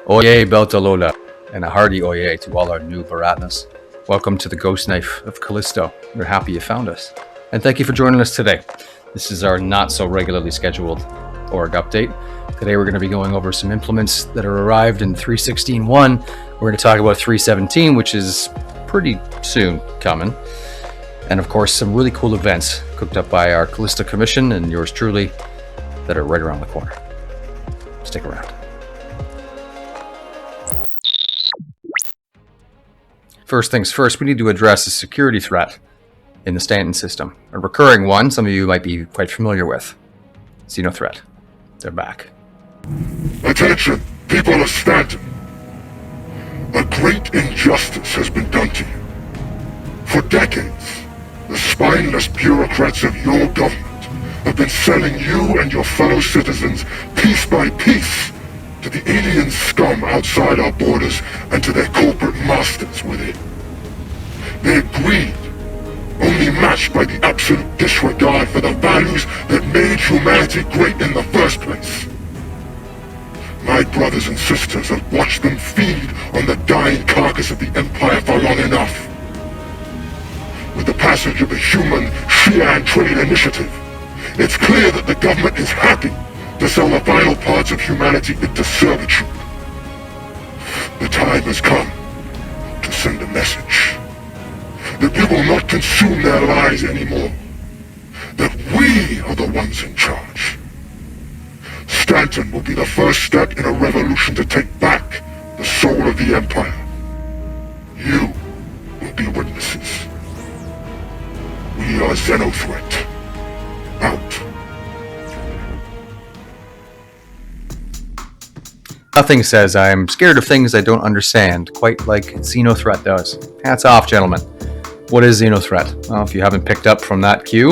Oye beltalowda, and a hearty oye to all our new Beratnas. Welcome to the Ghostknife of Callisto. We're happy you found us. And thank you for joining us today. This is our not so regularly scheduled org update. Today we're going to be going over some implements that are arrived in 3.16.1. We're going to talk about 3.17, which is pretty soon coming. And of course, some really cool events cooked up by our Callisto Commission and yours truly that are right around the corner. Stick around. First things first, we need to address a security threat in the Stanton system. A recurring one some of you might be quite familiar with. XenoThreat. They're back. Attention, people of Stanton. A great injustice has been done to you. For decades, the spineless bureaucrats of your government have been selling you and your fellow citizens piece by piece to the alien scum outside our borders and to their corporate masters within. Their greed, only matched by the absolute disregard for the values that made humanity great in the first place. My brothers and sisters have watched them feed on the dying carcass of the Empire for long enough. With the passage of the Human Xi'an Trade Initiative, it's clear that the government is happy to sell the vital parts of humanity into servitude. The time has come to send a message that we will not consume their lies anymore, that we are the ones in charge. Stanton will be the first step in a revolution to take back the soul of the Empire. You will be witnesses. We are XenoThreat. Out. Nothing says I'm scared of things I don't understand, quite like XenoThreat does. Hats off, gentlemen. What is XenoThreat? Well, if you haven't picked up from that cue,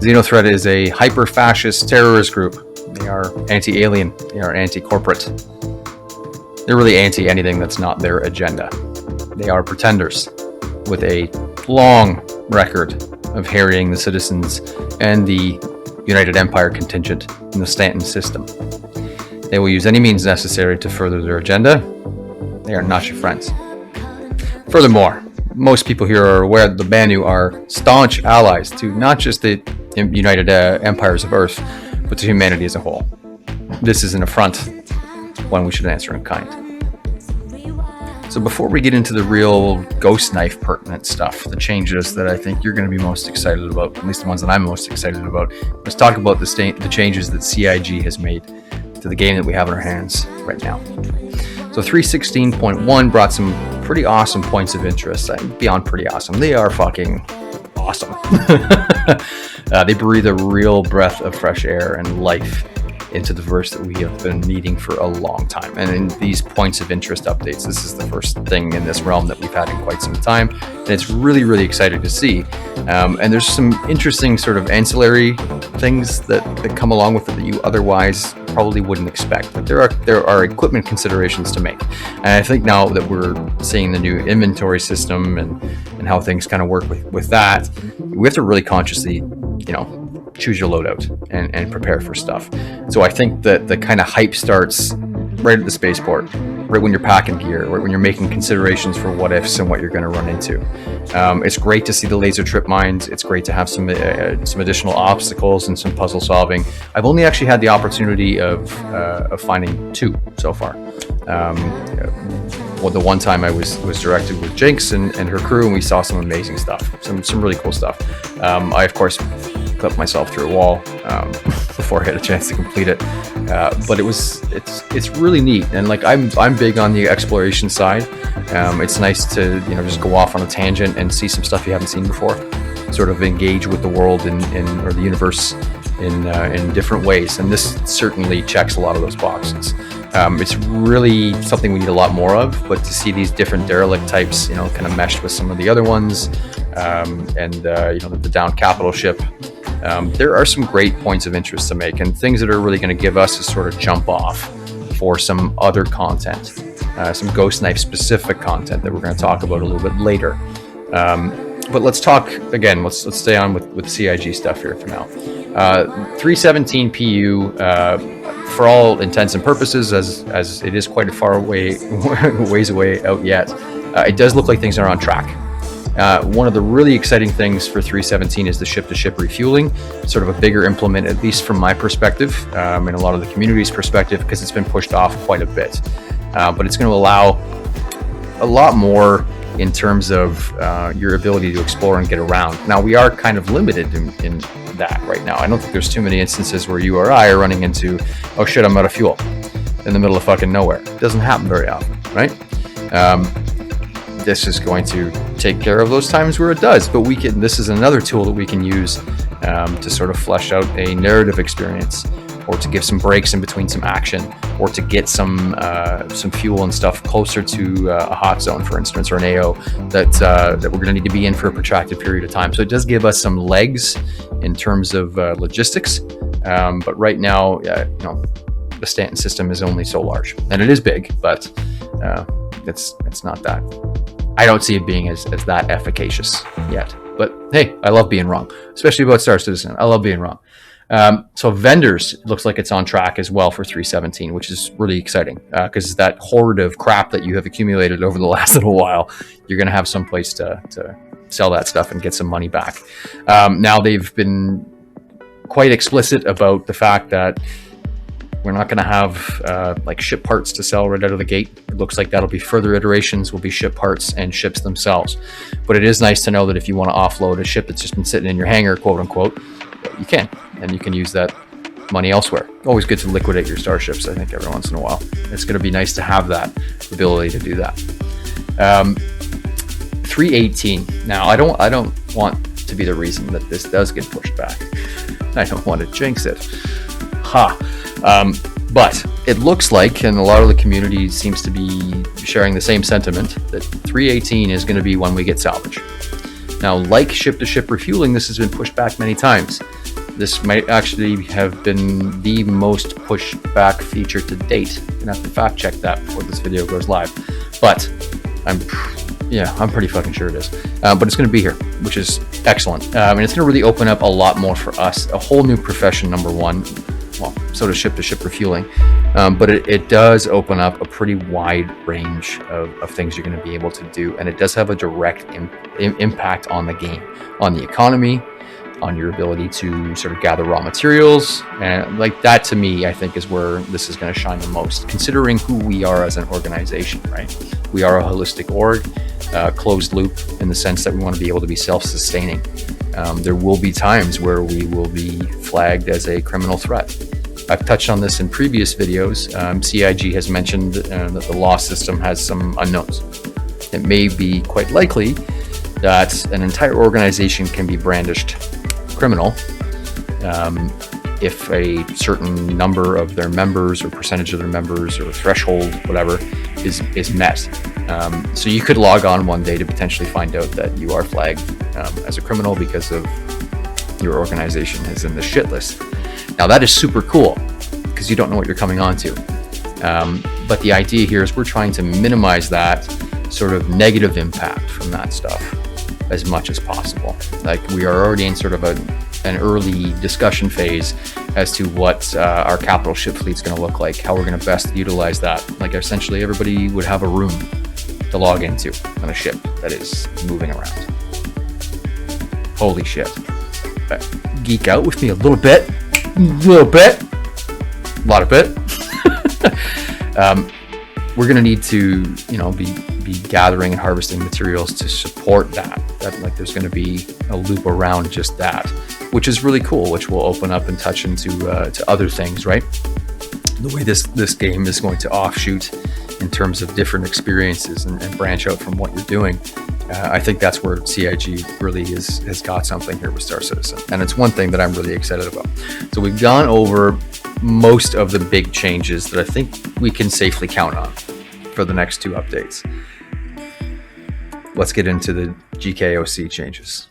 XenoThreat is a hyper-fascist terrorist group. They are anti-alien. They are anti-corporate. They're really anti-anything that's not their agenda. They are pretenders with a long record of harrying the citizens and the United Empire contingent in the Stanton system. They will use any means necessary to further their agenda. They are not your friends. Furthermore, most people here are aware that the Banu are staunch allies to not just the United Empires of Earth, but to humanity as a whole. This is an affront, one we should answer in kind. So before we get into the real Ghostknife pertinent stuff, the changes that I think you're going to be most excited about, at least the ones that I'm most excited about, let's talk about the changes that CIG has made to the game that we have in our hands right now. So 3.16.1 brought some pretty awesome points of interest. Beyond pretty awesome, they are fucking awesome. They breathe a real breath of fresh air and life into the verse that we have been needing for a long time. And in these points of interest updates, this is the first thing in this realm that we've had in quite some time. And it's really, really exciting to see. And there's some interesting sort of ancillary things that come along with it that you otherwise probably wouldn't expect. Like there are equipment considerations to make. And I think now that we're seeing the new inventory system and how things kind of work with that, we have to really consciously, choose your loadout and prepare for stuff. So I think that the kind of hype starts right at the spaceport, right when you're packing gear, right when you're making considerations for what ifs and what you're going to run into. It's great to see the laser trip mines. It's great to have some additional obstacles and some puzzle solving. I've only actually had the opportunity of finding 2 so far. Well, the one time I was directed with Jinx and her crew, and we saw some amazing stuff, some really cool stuff. I of course clipped myself through a wall before I had a chance to complete it, but it's really neat, and like I'm big on the exploration side. It's nice to just go off on a tangent and see some stuff you haven't seen before, sort of engage with the world or the universe in different ways, and this certainly checks a lot of those boxes. It's really something we need a lot more of, but to see these different derelict types, kind of meshed with some of the other ones, and the downed capital ship, there are some great points of interest to make, and things that are really going to give us a sort of jump off for some other content, some Ghostknife specific content that we're going to talk about a little bit later. But let's talk again. Let's stay on with CIG stuff here for now. 3.17 PU. for all intents and purposes, as it is quite a far away, ways away out yet, it does look like things are on track. One of the really exciting things for 3.17 is the ship-to-ship refueling, sort of a bigger implement, at least from my perspective, and a lot of the community's perspective, because it's been pushed off quite a bit. But it's going to allow a lot more in terms of your ability to explore and get around. Now, we are kind of limited in that right now. I don't think there's too many instances where you or I are running into, oh shit, I'm out of fuel in the middle of fucking nowhere. It doesn't happen very often, right? This is going to take care of those times where it does, but this is another tool that we can use to sort of flesh out a narrative experience, or to give some breaks in between some action, or to get some fuel and stuff closer to a hot zone, for instance, or an AO that we're going to need to be in for a protracted period of time. So it does give us some legs in terms of logistics, but right now, the Stanton system is only so large, and it is big, but it's not that. I don't see it being as that efficacious yet. But hey, I love being wrong, especially about Star Citizen. I love being wrong. So vendors, it looks like it's on track as well for 3.17, which is really exciting, because that hoard of crap that you have accumulated over the last little while, you're going to have some place to sell that stuff and get some money back. Now they've been quite explicit about the fact that we're not going to have like ship parts to sell right out of the gate. It looks like that'll be further iterations, will be ship parts and ships themselves. But it is nice to know that if you want to offload a ship that's just been sitting in your hangar, quote unquote, you can, and you can use that money elsewhere. Always good to liquidate your starships, I think, every once in a while. It's going to be nice to have that ability to do that. 3.18. Now, I don't want to be the reason that this does get pushed back. I don't want to jinx it. But it looks like, and a lot of the community seems to be sharing the same sentiment, that 3.18 is going to be when we get salvage. Now, like ship-to-ship refueling, this has been pushed back many times. This might actually have been the most pushed back feature to date. I'm gonna have to fact check that before this video goes live. But I'm pretty fucking sure it is. But it's gonna be here, which is excellent. And it's gonna really open up a lot more for us. A whole new profession, number one. Well, so does ship-to-ship refueling. But it does open up a pretty wide range of things you're going to be able to do. And it does have a direct impact on the game, on the economy, on your ability to sort of gather raw materials. And like that, to me, I think is where this is going to shine the most, considering who we are as an organization, right? We are a holistic org, closed loop, in the sense that we want to be able to be self-sustaining. There will be times where we will be flagged as a criminal threat. I've touched on this in previous videos. CIG has mentioned that the law system has some unknowns. It may be quite likely that an entire organization can be brandished criminal if a certain number of their members or percentage of their members or threshold, whatever, is met. So you could log on one day to potentially find out that you are flagged as a criminal because of your organization is in the shit list. Now that is super cool because you don't know what you're coming onto. But the idea here is we're trying to minimize that sort of negative impact from that stuff as much as possible. Like, we are already in sort of an early discussion phase as to what our capital ship fleet is going to look like, how we're going to best utilize that. Like, essentially everybody would have a room to log into on a ship that is moving around. Holy shit. Geek out with me a little bit. A lot of it. We're going to need to, be gathering and harvesting materials to support that. Like, there's going to be a loop around just that, which is really cool, which will open up and touch into to other things, right? The way this game is going to offshoot in terms of different experiences and branch out from what you're doing. I think that's where CIG really has got something here with Star Citizen. And it's one thing that I'm really excited about. So we've gone over most of the big changes that I think we can safely count on for the next two updates. Let's get into the GKOC changes.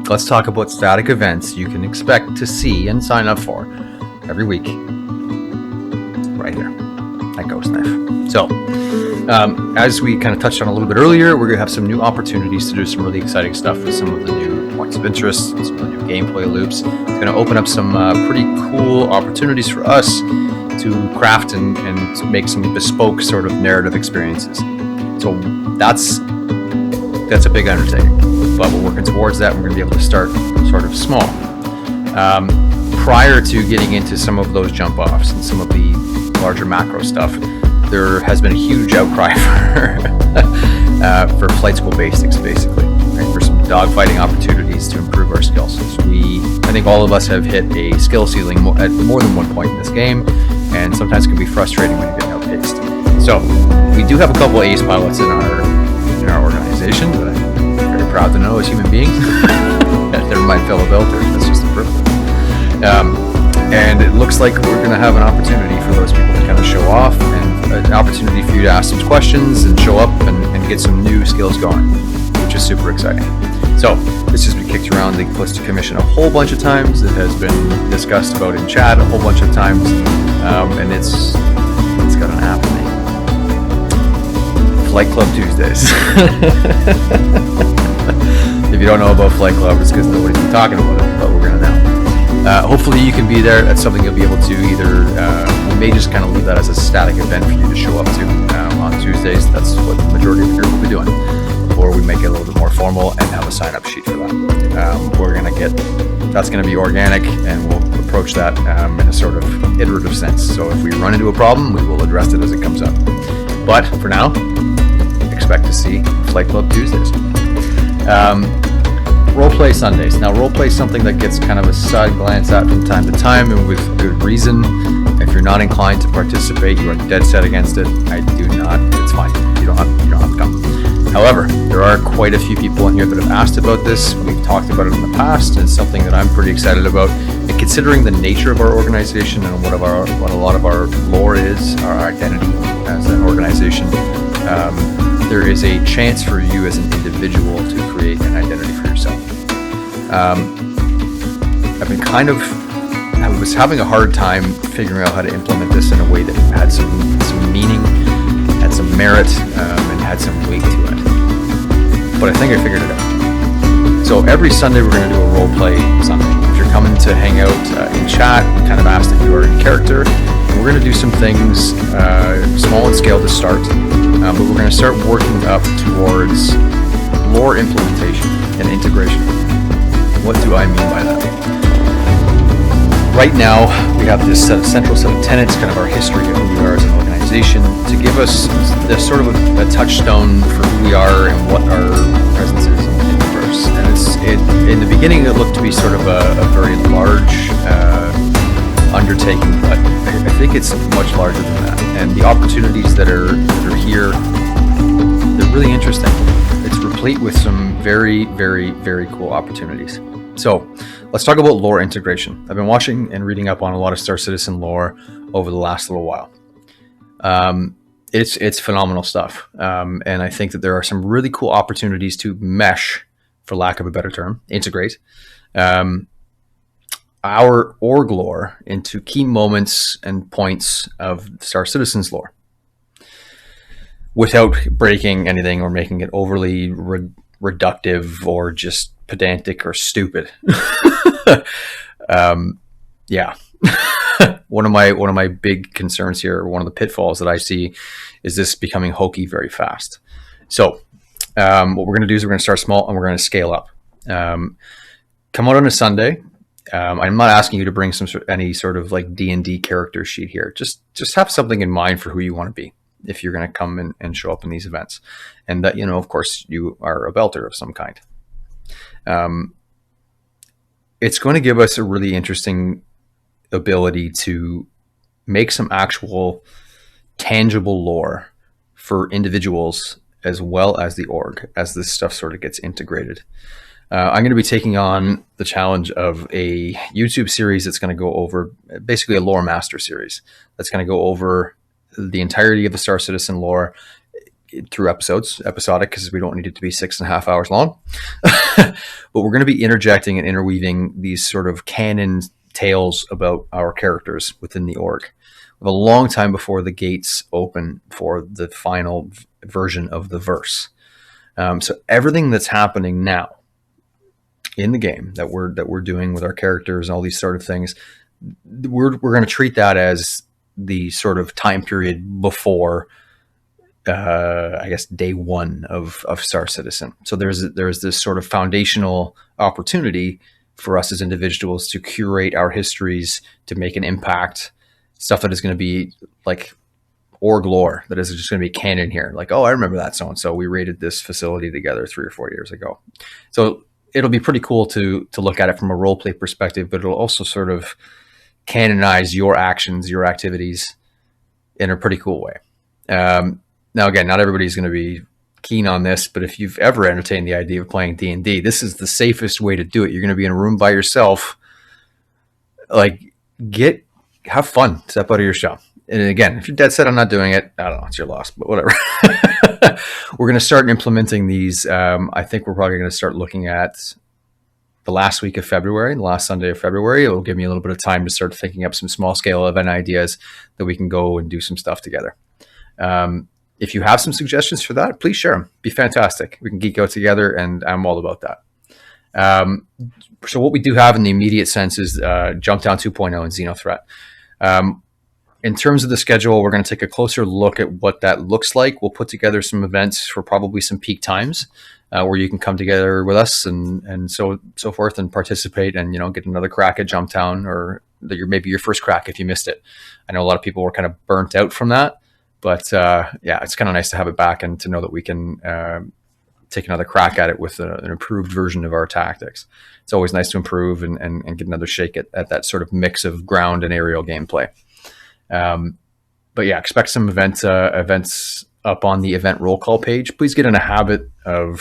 Let's talk about static events you can expect to see and sign up for every week. Right here at Ghostknife. So, as we kind of touched on a little bit earlier, we're going to have some new opportunities to do some really exciting stuff with some of the new points of interest, some of the new gameplay loops. It's going to open up some pretty cool opportunities for us to craft and to make some bespoke sort of narrative experiences. So that's a big undertaking, but we're working towards that. We're going to be able to start sort of small. Prior to getting into some of those jump offs and some of the larger macro stuff, there has been a huge outcry for flight school basics, basically, right? For some dogfighting opportunities to improve our skills. I think all of us have hit a skill ceiling at more than one point in this game, and sometimes it can be frustrating when you get outpaced. So we do have a couple of ace pilots in our organization that I'm very proud to know as human beings. Never mind fellow belters, that's just a privilege. And it looks like we're going to have an opportunity for those people to kind of show off, and an opportunity for you to ask some questions and show up and get some new skills going, which is super exciting. So this has been kicked around the Callisto Commission a whole bunch of times. It has been discussed about in chat a whole bunch of times, and it's got an app name. Flight Club Tuesdays. If you don't know about Flight Club, it's because nobody's been talking about it, but we're going to now. Hopefully you can be there. That's something you'll be able to either, we may just kind of leave that as a static event for you to show up to on Tuesdays. That's what the majority of the group will be doing. Or we make it a little bit more formal and have a sign-up sheet for that. We're going to that's going to be organic, and we'll approach that in a sort of iterative sense. So if we run into a problem, we will address it as it comes up. But for now, expect to see Flight Club Tuesdays. Roleplay Sundays. Now, roleplay is something that gets kind of a side glance at from time to time, and with good reason. If you're not inclined to participate, you are dead set against it. I do not. It's fine. You don't have to come. However, there are quite a few people in here that have asked about this. We've talked about it in the past, and it's something that I'm pretty excited about. And considering the nature of our organization and what a lot of our lore is, our identity as an organization, there is a chance for you as an individual to create an identity for yourself. I was having a hard time figuring out how to implement this in a way that had some meaning, had some merit, and had some weight to it. But I think I figured it out. So every Sunday we're going to do a roleplay Sunday. If you're coming to hang out in chat, kind of asked if you are in character. And we're going to do some things small in scale to start, but we're going to start working up towards lore implementation and integration. What do I mean by that? Right now, we have this central set of tenets, kind of our history of who we are as an organization, to give us this sort of a touchstone for who we are and what our presence is in the universe. And in the beginning, it looked to be sort of a very large undertaking, but I think it's much larger than that. And the opportunities that are here, they're really interesting. It's replete with some very, very, very cool opportunities. So let's talk about lore integration. I've been watching and reading up on a lot of Star Citizen lore over the last little while. It's phenomenal stuff. And I think that there are some really cool opportunities to mesh, for lack of a better term, integrate our org lore into key moments and points of Star Citizen's lore without breaking anything or making it overly reductive or just pedantic or stupid. Yeah. One of my big concerns here, one of the pitfalls that I see, is this becoming hokey very fast. So what we're going to do is we're going to start small and we're going to scale up. Come out on a Sunday. I'm not asking you to bring any sort of like D&D character sheet here. Just have something in mind for who you want to be if you're going to come and show up in these events, and that, of course, you are a belter of some kind. It's going to give us a really interesting ability to make some actual tangible lore for individuals as well as the org, as this stuff sort of gets integrated. I'm going to be taking on the challenge of a YouTube series that's going to go over, basically a lore master series that's going to go over the entirety of the Star Citizen lore through episodic, because we don't need it to be 6.5 hours long. But we're going to be interjecting and interweaving these sort of canon tales about our characters within the org. We have a long time before the gates open for the final version of the verse. So everything that's happening now in the game that we're doing with our characters and all these sort of things, we're going to treat that as the sort of time period before, I guess, day one of Star Citizen. So there's this sort of foundational opportunity for us as individuals to curate our histories, to make an impact, stuff that is going to be like org lore, that is just going to be canon here. Like, oh, I remember that so-and-so. We raided this facility together 3 or 4 years ago. So it'll be pretty cool to look at it from a role play perspective, but it'll also sort of canonize your actions, your activities in a pretty cool way. Now, again, not everybody's going to be keen on this, but if you've ever entertained the idea of playing D&D, this is the safest way to do it. You're going to be in a room by yourself. Like, have fun, step out of your shell. And again, if you're dead set on not doing it, I don't know, it's your loss, but whatever. We're going to start implementing these. I think we're probably going to start looking at the last week of February, the last Sunday of February. It will give me a little bit of time to start thinking up some small scale event ideas that we can go and do some stuff together. If you have some suggestions for that, please share them. Be fantastic. We can geek out together, and I'm all about that. So what we do have in the immediate sense is JumpTown 2.0 and XenoThreat. In terms of the schedule, we're going to take a closer look at what that looks like. We'll put together some events for probably some peak times where you can come together with us and so forth and participate and, get another crack at JumpTown, or maybe your first crack if you missed it. I know a lot of people were kind of burnt out from that. But yeah, it's kind of nice to have it back and to know that we can take another crack at it with an improved version of our tactics. It's always nice to improve and get another shake at that sort of mix of ground and aerial gameplay. But yeah, expect some events up on the event roll call page. Please get in a habit of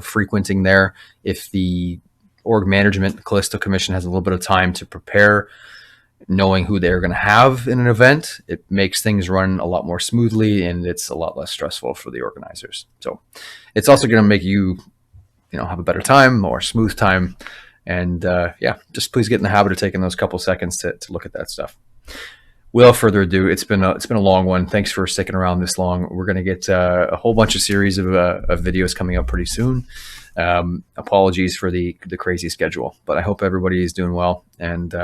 frequenting there. If the org management, the Callisto Commission, has a little bit of time to prepare, knowing who they're going to have in an event, it makes things run a lot more smoothly, and it's a lot less stressful for the organizers. So it's also going to make you, have a better time, more smooth time. And yeah, just please get in the habit of taking those couple seconds to look at that stuff. Without further ado, it's been a long one. Thanks for sticking around this long. We're going to get a whole bunch of series of videos coming up pretty soon. Apologies for the crazy schedule, but I hope everybody is doing well. And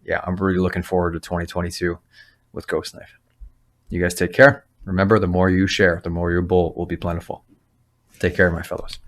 yeah, I'm really looking forward to 2022 with Ghostknife. You guys take care. Remember, the more you share, the more your bowl will be plentiful. Take care, my fellows.